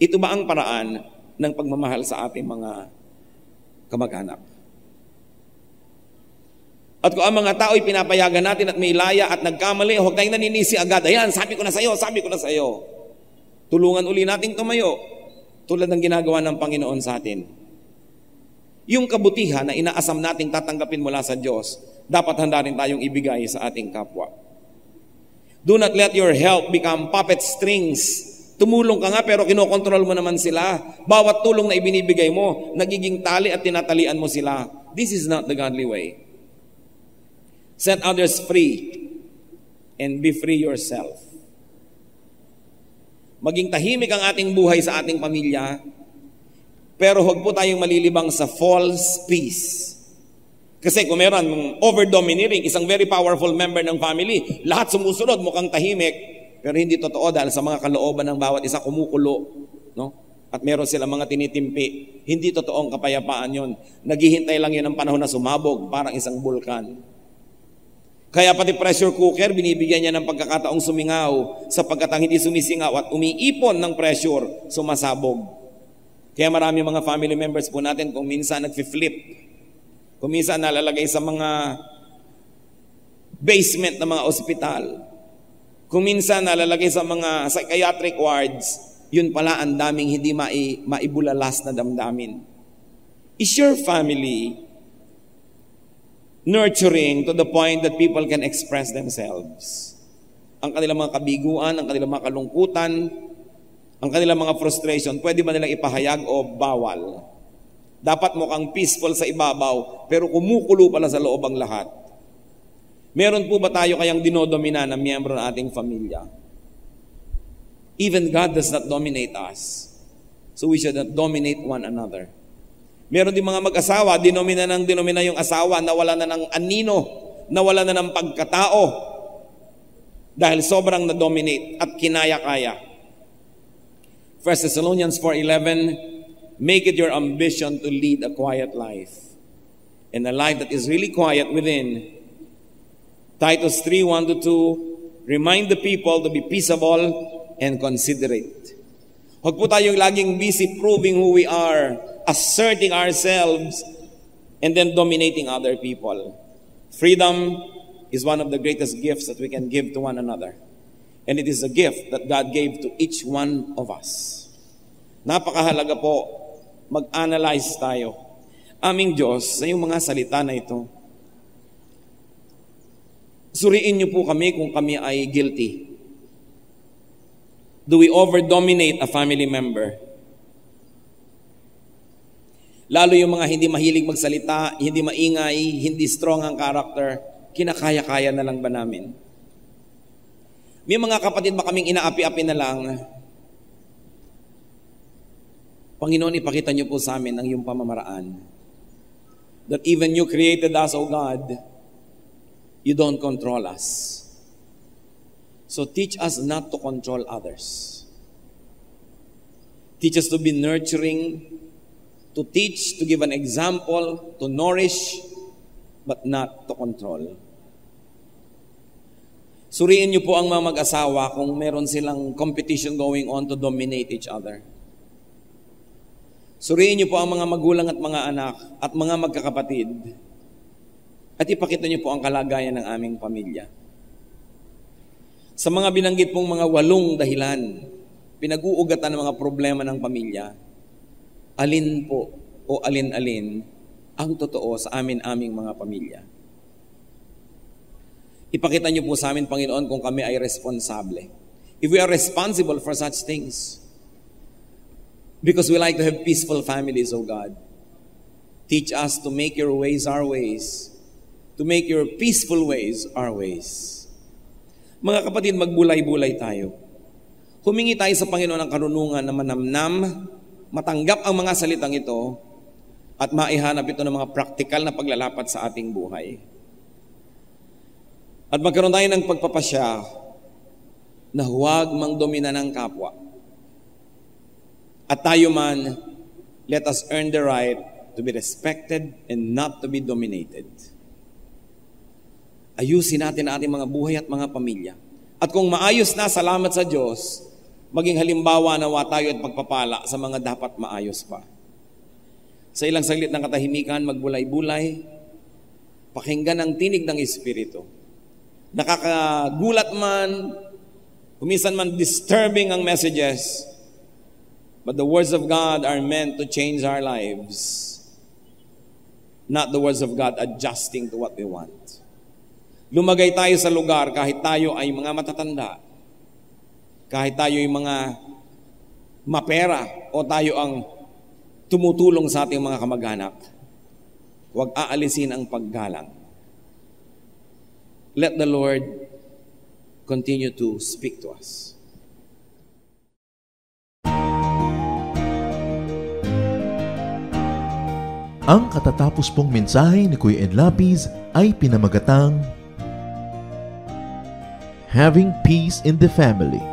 Ito ba ang paraan ng pagmamahal sa ating mga kamag-anak? At kung ang mga tao'y pinapayagan natin at may laya at nagkamali, huwag tayong naninisi agad. Ayan, sabi ko na sa'yo. Tulungan uli nating tumayo tulad ng ginagawa ng Panginoon sa atin. Yung kabutihan na inaasam nating tatanggapin mula sa Diyos, dapat handa rin tayong ibigay sa ating kapwa. Do not let your help become puppet strings. Tumulong ka nga pero kinokontrol mo naman sila. Bawat tulong na ibinibigay mo, nagiging tali at tinatalian mo sila. This is not the godly way. Set others free and be free yourself. Maging tahimik ang ating buhay sa ating pamilya, pero huwag po tayong malilibang sa false peace. Kasi kung meron over-domineering, isang very powerful member ng family, lahat sumusunod, mukhang tahimik, pero hindi totoo dahil sa mga kalooban ng bawat isa kumukulo, no? At meron silang mga tinitimpi. Hindi totoong kapayapaan yon. Naghihintay lang yun ng panahon na sumabog, parang isang bulkan. Kaya pati pressure cooker, binibigyan niya ng pagkakataong sumingaw sapagkat ang hindi sumisingaw at umiipon ng pressure, sumasabog. Kaya marami mga family members po natin kung minsan nagfi-flip, kung minsan nalalagay sa mga basement ng mga ospital, kung minsan nalalagay sa mga psychiatric wards, yun pala ang daming hindi maibulalas na damdamin. Is your family nurturing to the point that people can express themselves? Ang kanilang mga kabiguan, ang kanilang mga kalungkutan, ang kanilang mga frustration, pwede ba nilang ipahayag o bawal? Dapat mukhang peaceful sa ibabaw, pero kumukulo pala sa loob ang lahat. Meron po ba tayo kayang dinodomina na miyembro ng ating pamilya? Even God does not dominate us. So we should not dominate one another. Meron din mga mag-asawa, denomina yung asawa, nawala na ng anino, nawala na ng pagkatao dahil sobrang na-dominate at kinaya-kaya. 1 Thessalonians 4:11, make it your ambition to lead a quiet life, and a life that is really quiet within. Titus 3:1-2, remind the people to be peaceable and considerate. Huwag po tayong laging busy proving who we are, asserting ourselves, and then dominating other people. Freedom is one of the greatest gifts that we can give to one another. And it is a gift that God gave to each one of us. Napakahalaga po, mag-analyze tayo. Aming Diyos, sa iyong mga salita na ito, suriin niyo po kami kung kami ay guilty. Do we over-dominate a family member? Lalo yung mga hindi mahilig magsalita, hindi maingay, hindi strong ang character, kinakaya-kaya na lang ba namin? May mga kapatid ba kaming inaapi-api na lang? Panginoon, ipakita niyo po sa amin ang iyong pamamaraan. That even you created us, O God, you don't control us. So teach us not to control others. Teach us to be nurturing, to teach, to give an example, to nourish, but not to control. Suriin niyo po ang mga mag-asawa kung meron silang competition going on to dominate each other. Suriin niyo po ang mga magulang at mga anak at mga magkakapatid at ipakita niyo po ang kalagayan ng aming pamilya. Sa mga binanggit pong mga 8 dahilan, pinag-uugatan ng mga problema ng pamilya, alin po o alin-alin ang totoo sa aming mga pamilya. Ipakita niyo po sa amin, Panginoon, kung kami ay responsable. If we are responsible for such things, because we like to have peaceful families, O God, teach us to make your ways our ways, to make your peaceful ways our ways. Mga kapatid, magbulay-bulay tayo. Humingi tayo sa Panginoon ng karunungan na manamnam, matanggap ang mga salitang ito, at maihanap ito ng mga praktikal na paglalapat sa ating buhay. At magkaroon tayo ng pagpapasya na huwag mangdomina ng kapwa. At tayo man, let us earn the right to be respected and not to be dominated. Ayusin natin ang ating mga buhay at mga pamilya. At kung maayos na, salamat sa Diyos, maging halimbawa nawa tayo at pagpapala sa mga dapat maayos pa. Sa ilang saglit ng katahimikan, magbulay-bulay, pakinggan ang tinig ng Espiritu. Nakakagulat man, kuminsan man disturbing ang messages, but the words of God are meant to change our lives, not the words of God adjusting to what we want. Lumagay tayo sa lugar kahit tayo ay mga matatanda, kahit tayo ay mga mapera o tayo ang tumutulong sa ating mga kamag-anak, huwag aalisin ang paggalang. Let the Lord continue to speak to us. Ang katatapos pong mensahe ni Kuya Ed Lapiz ay pinamagatang Having Peace in the Family.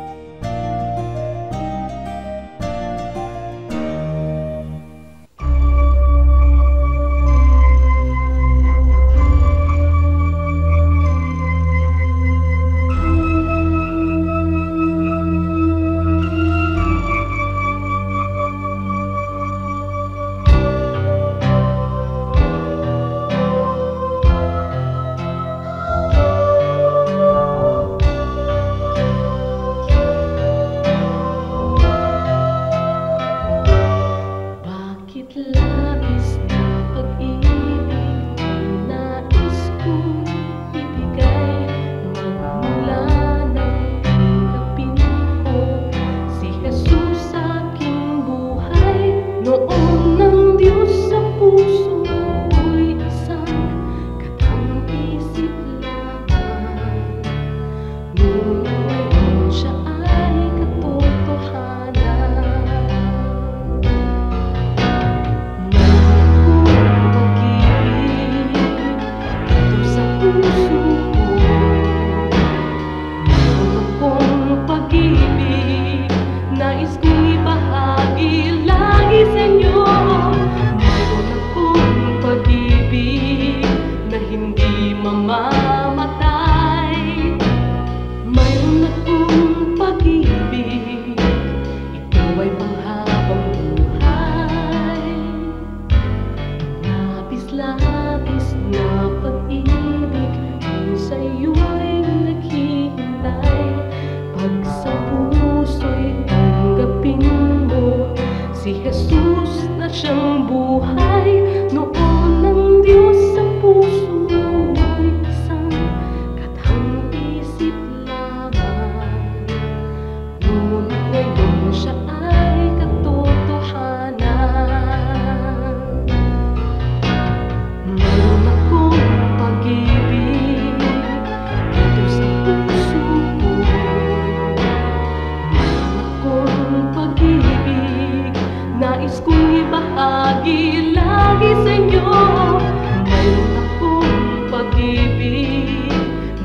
sa'yo. Mayroon akong pag-ibig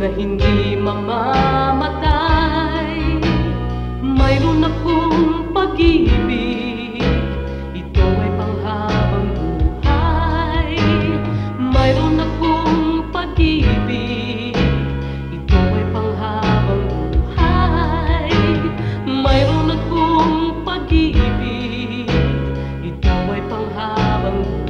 na hindi mamamatay. Mayroon akong pag-ibig, ito ay panghabang buhay. Mayroon akong pag-ibig, ito ay panghabang buhay. Mayroon akong pag-ibig, ito ay panghabang buhay.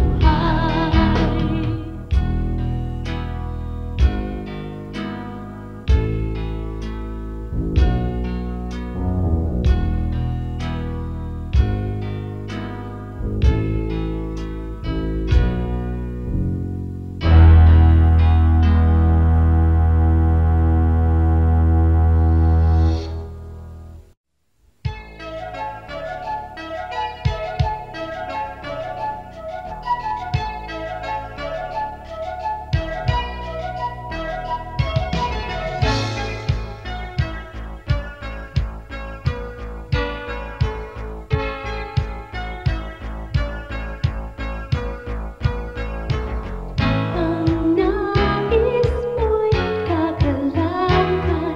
Ang nais mo'y kakalakan,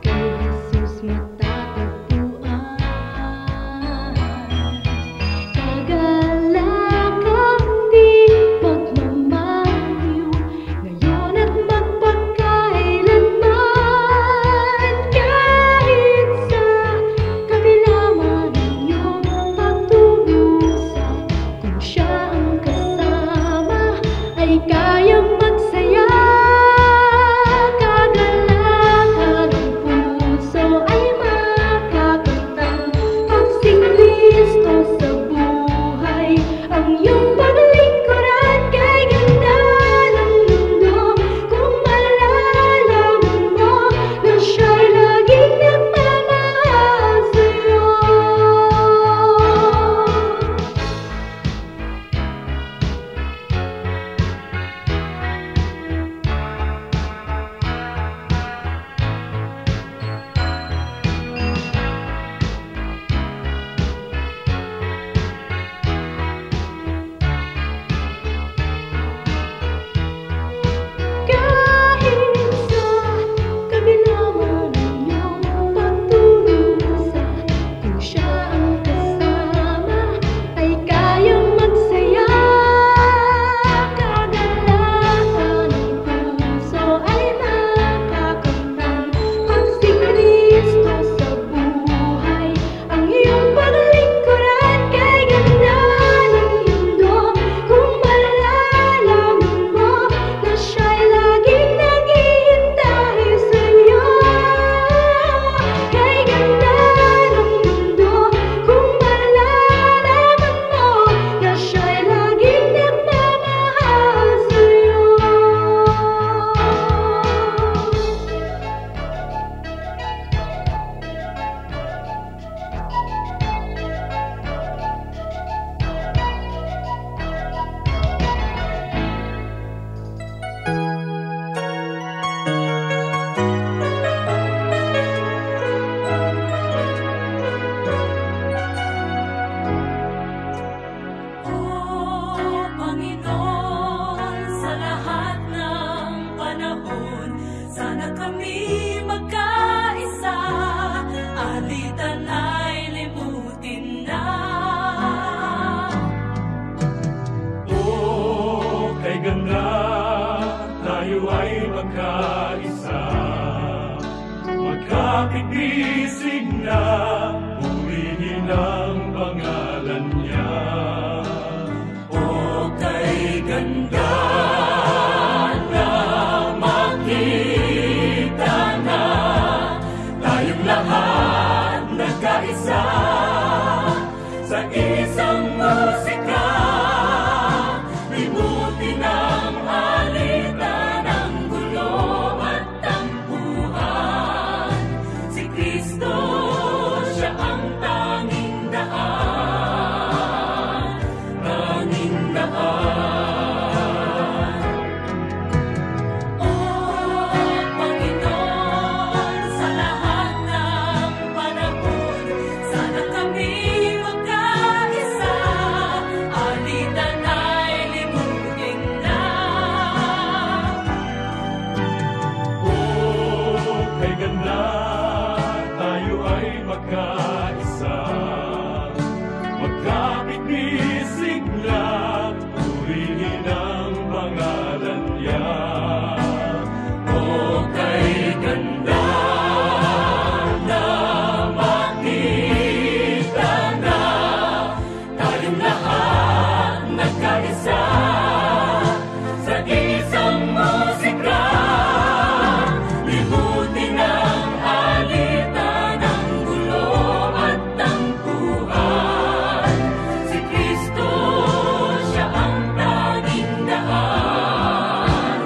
kay Jesus matatagpuan. Kagalakang di magmamaliw, ngayon at magpakailanman. Kahit sa kabila man iyong pagturusan, kung siya ang kasama ay kayang magsaya. Kagalakan ng puso ay makakamtan, pag si Kristo sa buhay ang iyong paglingkuran. Kay ganda ng mundo kung malalaman mo na siya'y laging nagmamahal sa'yo. Kahit sa kabila man iyong pagturusan, kung siya ang kasama ay kayang magsaya. Kagalakan ng puso ay makakamtan, pag si Kristo sa buhay ang iyong paglingkuran. Kay ganda ng mundo kung malalaman mo na siya'y laging naghihintay sa'yo. Kay ganda ng mundo kung malalaman mo na siya'y laging nagmamahal sa'yo. O Panginoon, sa lahat ng panahon, sana kami magkaisa, alitan ay limutin na. O kay ganda, tayo ay magkaisa, magkapitisig na, purihin ang pangalan niya. O kay ganda na makita na, tayong lahat nagkaisa sa isang musika, limutin ang alitan, ang gulo at tampuhan. Si Kristo, siya ang tanging daan, tanging daan. O Panginoon, sa lahat ng panahon, sana kami magkaisa, alitan ay limutin purihin ang pangalan niya. O kay ganda na makita na tayong lahat nagkaisa sa isang musika. Libutin ang alita ng gulo at tampuhan. Si Kristo, siya ang tanging daan.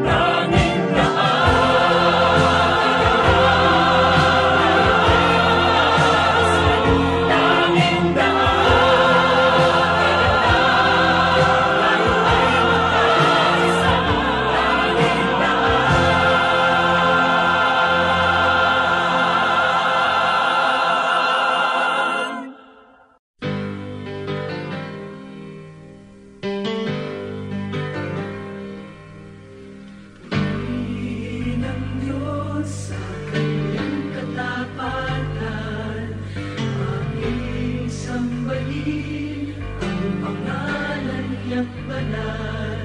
Tanging ng Diyos sa kanyang katapatan, aming sambahin ang pangalan niyang banal.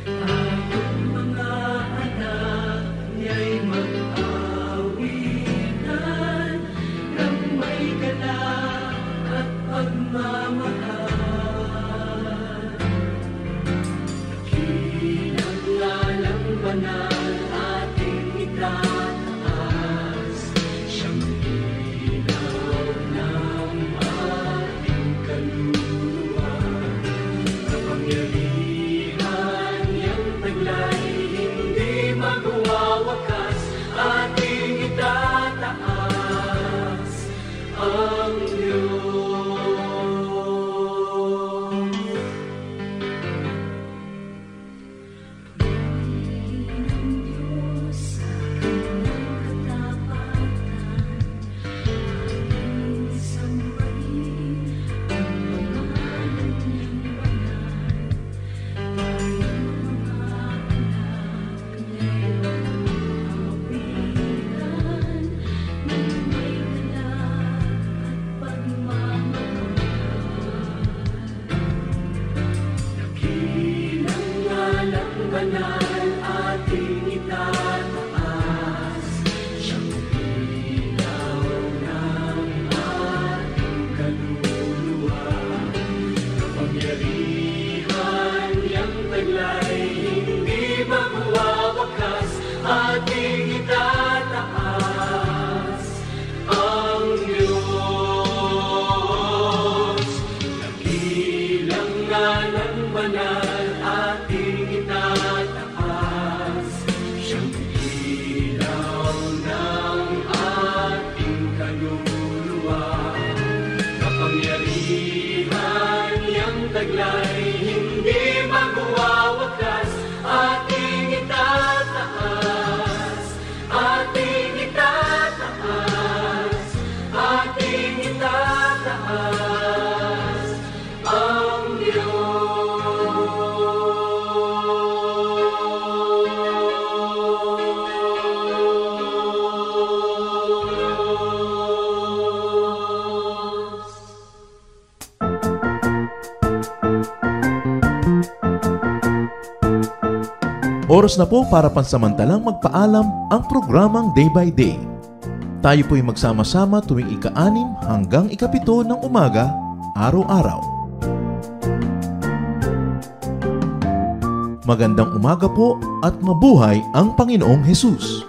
Tayong mga anak niya'y mag-awitan ng may galak at pagmamahal. Kinangalang banal ating itataas, siyang ilaw ng ating kaluluwa. Kapangyarihan niyang taglay, hindi magwawakas, ating itataas ang Diyos. Ng Diyos sa kanyang katapatan, aming sambahin ang pangalan niyang banal. Tayong mga anak niya'y mag-awitan ng may galak at pagmamahal. Kinangalang banal ating itataas, siyang ilaw ng ating kaluluwa. Kapangyarihan niyang taglay, hindi magwawakas, ating itataas ang Diyos. Nagilang nga ng banal ating itataas, siyang ilaw ng ating kaluluwa. Kapangyarihan niyang taglay, hindi magwawakas, ating itataas, ating itataas, ating itataas ang Diyos. Oras na po para pansamantalang magpaalam ang programang Day by Day. Tayo po'y magsama-sama tuwing ika-6 hanggang ika-7 ng umaga, araw-araw. Magandang umaga po at mabuhay ang Panginoong Hesus!